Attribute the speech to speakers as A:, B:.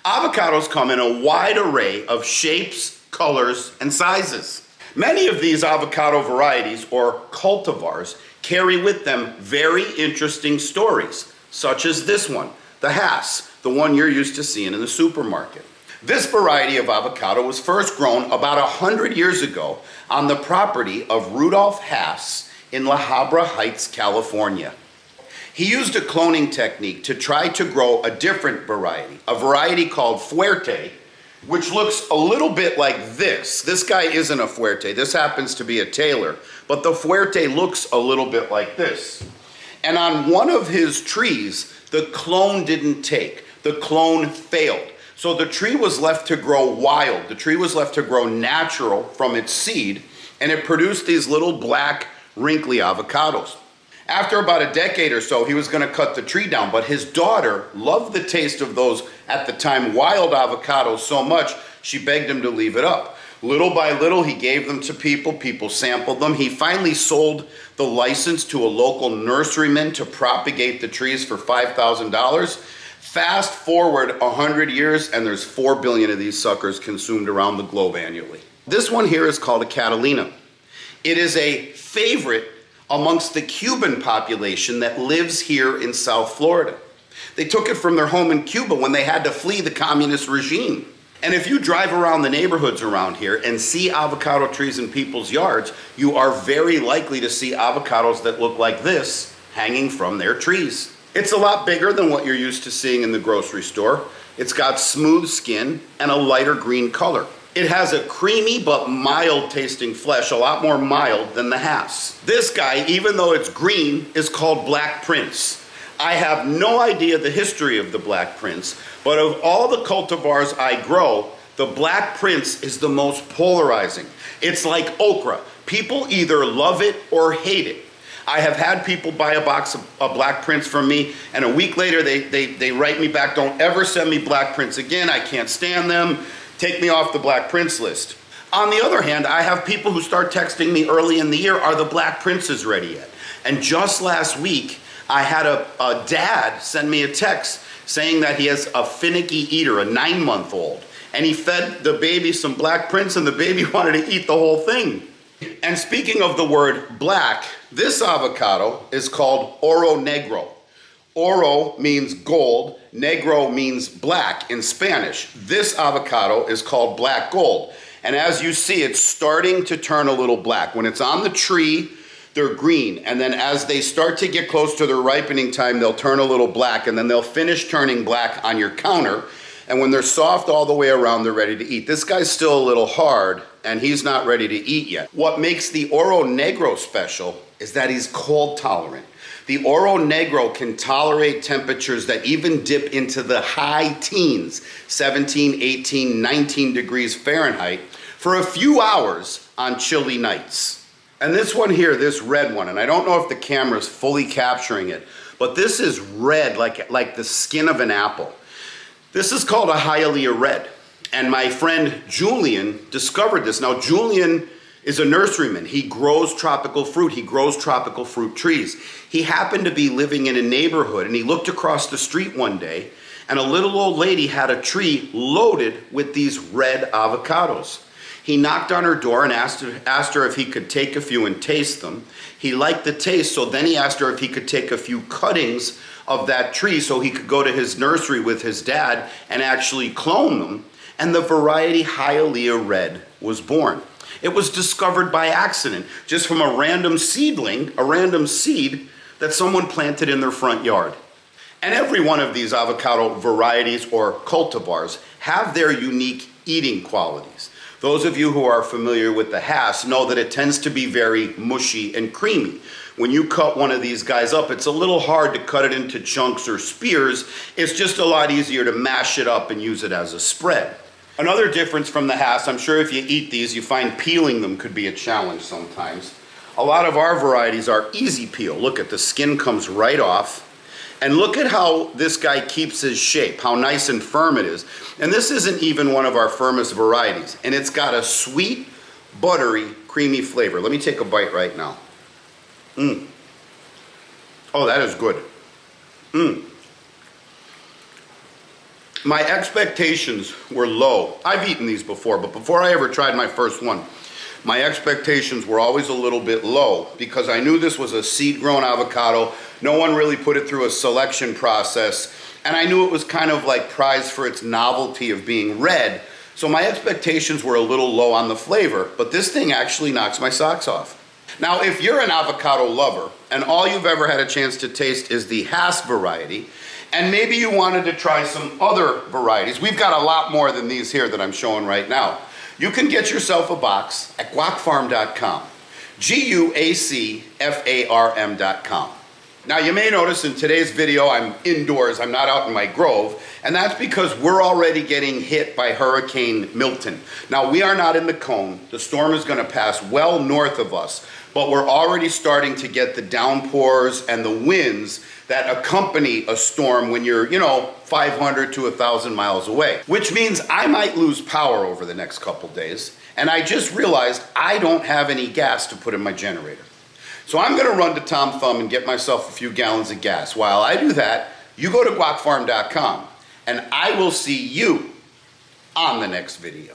A: Avocados come in a wide array of shapes, colors, and sizes. Many of these avocado varieties, or cultivars, carry with them very interesting stories, such as this one, the Hass, the one you're used to seeing in the supermarket. This variety of avocado was first grown about 100 years ago on the property of Rudolph Hass in La Habra Heights, California. He used a cloning technique to try to grow a different variety, a variety called Fuerte, which looks a little bit like this. This guy isn't a Fuerte, this happens to be a Taylor, but the Fuerte looks a little bit like this. And on one of his trees, the clone didn't take. The clone failed. So the tree was left to grow wild. The tree was left to grow natural from its seed, and it produced these little black, wrinkly avocados. After about a decade or so, he was going to cut the tree down, but his daughter loved the taste of those, at the time, wild avocados so much, she begged him to leave it up. Little by little, he gave them to people. People sampled them. He finally sold the license to a local nurseryman to propagate the trees for $5,000. Fast forward 100 years, and there's 4 billion of these suckers consumed around the globe annually. This one here is called a Catalina. It is a favorite amongst the Cuban population that lives here in South Florida. They took it from their home in Cuba when they had to flee the communist regime. And if you drive around the neighborhoods around here and see avocado trees in people's yards, you are very likely to see avocados that look like this hanging from their trees. It's a lot bigger than what you're used to seeing in the grocery store. It's got smooth skin and a lighter green color. It has a creamy but mild tasting flesh, a lot more mild than the Hass. This guy, even though it's green, is called Black Prince. I have no idea the history of the Black Prince, but of all the cultivars I grow, the Black Prince is the most polarizing. It's like okra. People either love it or hate it. I have had people buy a box of Black Prince from me, and a week later they write me back, don't ever send me Black Prince again, I can't stand them, take me off the Black Prince list. On the other hand, I have people who start texting me early in the year, are the Black Princes ready yet? And just last week, I had a dad send me a text saying that he has a finicky eater, a 9-month-old, and he fed the baby some Black Prince and the baby wanted to eat the whole thing. And speaking of the word black, this avocado is called Oro Negro. Oro means gold, negro means black in Spanish. This avocado is called black gold. And as you see, it's starting to turn a little black. When it's on the tree, they're green. And then as they start to get close to their ripening time, they'll turn a little black, and then they'll finish turning black on your counter. And when they're soft all the way around, they're ready to eat. This guy's still a little hard, and he's not ready to eat yet. What makes the Oro Negro special is that he's cold tolerant. The Oro Negro can tolerate temperatures that even dip into the high teens, 17, 18, 19 degrees Fahrenheit, for a few hours on chilly nights. And this one here, this red one, and I don't know if the camera's fully capturing it, but this is red like the skin of an apple. This is called a Hialeah Red, and my friend Julian discovered this. Now, Julian is a nurseryman. He grows tropical fruit. He grows tropical fruit trees. He happened to be living in a neighborhood, and he looked across the street one day, and a little old lady had a tree loaded with these red avocados. He knocked on her door and asked her if he could take a few and taste them. He liked the taste, so then he asked her if he could take a few cuttings of that tree so he could go to his nursery with his dad and actually clone them, and the variety Hialeah Red was born. It was discovered by accident, just from a random seedling, a random seed that someone planted in their front yard. And every one of these avocado varieties or cultivars have their unique eating qualities. Those of you who are familiar with the Hass know that it tends to be very mushy and creamy. When you cut one of these guys up, it's a little hard to cut it into chunks or spears. It's just a lot easier to mash it up and use it as a spread. Another difference from the Hass, I'm sure if you eat these, you find peeling them could be a challenge sometimes. A lot of our varieties are easy peel. Look at the skin comes right off. And look at how this guy keeps his shape, how nice and firm it is. And this isn't even one of our firmest varieties. And it's got a sweet, buttery, creamy flavor. Let me take a bite right now. Oh, that is good. My expectations were low. I've eaten these before, but before I ever tried my first one, my expectations were always a little bit low because I knew this was a seed-grown avocado. No one really put it through a selection process, and I knew it was kind of like prized for its novelty of being red, so my expectations were a little low on the flavor, but this thing actually knocks my socks off. Now, if you're an avocado lover and all you've ever had a chance to taste is the Hass variety, and maybe you wanted to try some other varieties, we've got a lot more than these here that I'm showing right now. You can get yourself a box at guacfarm.com, guacfarm.com. Now, you may notice in today's video I'm indoors, I'm not out in my grove, and that's because we're already getting hit by Hurricane Milton. Now, we are not in the cone. The storm is going to pass well north of us, but we're already starting to get the downpours and the winds that accompany a storm when you're, 500 to 1,000 miles away. Which means I might lose power over the next couple days, and I just realized I don't have any gas to put in my generator. So I'm gonna run to Tom Thumb and get myself a few gallons of gas. While I do that, you go to guacfarm.com, and I will see you on the next video.